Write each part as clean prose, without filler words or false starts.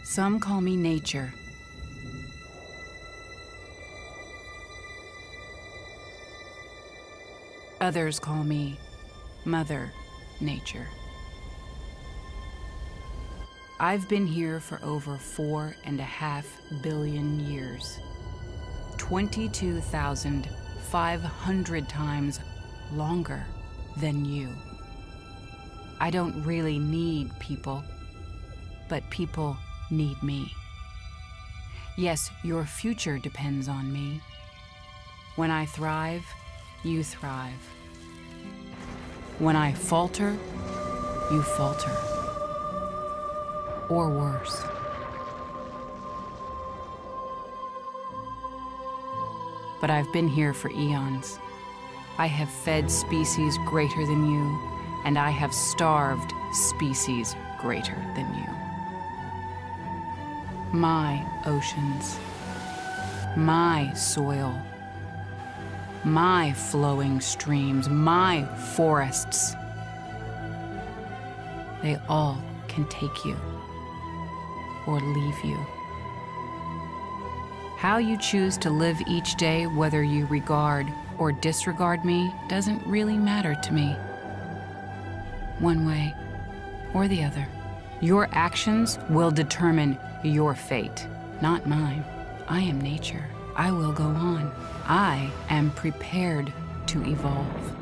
Some call me nature. Others call me Mother Nature. I've been here for over 4.5 billion years. 22,500 times longer than you. I don't really need people, but people need me. Yes, your future depends on me. When I thrive, you thrive. When I falter, you falter. Or worse. But I've been here for eons. I have fed species greater than you, and I have starved species greater than you. My oceans, my soil, my flowing streams, my forests, they all can take you or leave you. How you choose to live each day, whether you regard or disregard me, doesn't really matter to me. One way or the other. Your actions will determine your fate, not mine. I am nature. I will go on. I am prepared to evolve.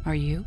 Are you?